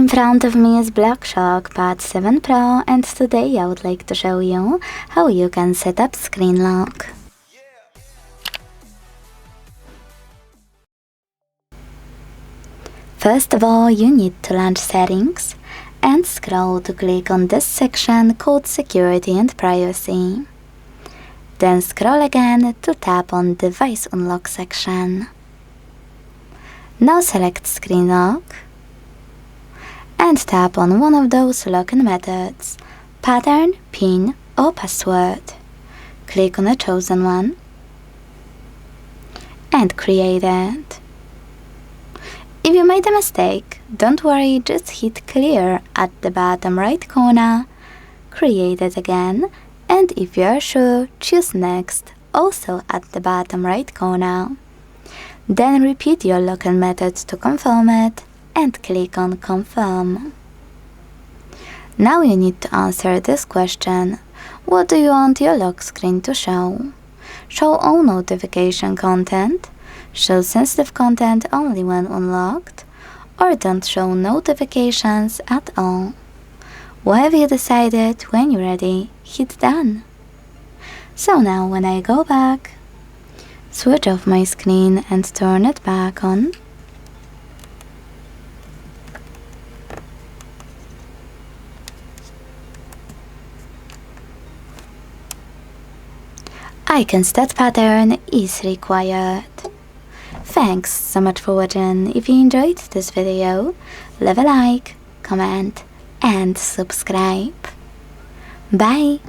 front of me is BlockShock Pad 7 Pro, and today I would like to show you how you can set up screen lock. First of all, you need to launch Settings and scroll to click on this section called Security and Privacy. Then scroll again to tap on Device Unlock section. Now select Screen Lock and tap on one of those login methods, pattern, PIN or password. Click on the chosen one and create it. If you made a mistake, don't worry, just hit clear at the bottom right corner, create it again, and if you are sure, choose next, also at the bottom right corner. Then repeat your login method to confirm it and click on confirm. Now you need to answer this question. What do you want your lock screen to show? Show all notification content, show sensitive content only when unlocked, or don't show notifications at all. Whatever you decided, when you're ready, hit done. So now when I go back, switch off my screen and turn it back on, icons that pattern is required. Thanks so much for watching. If you enjoyed this video, leave a like, comment and subscribe. Bye!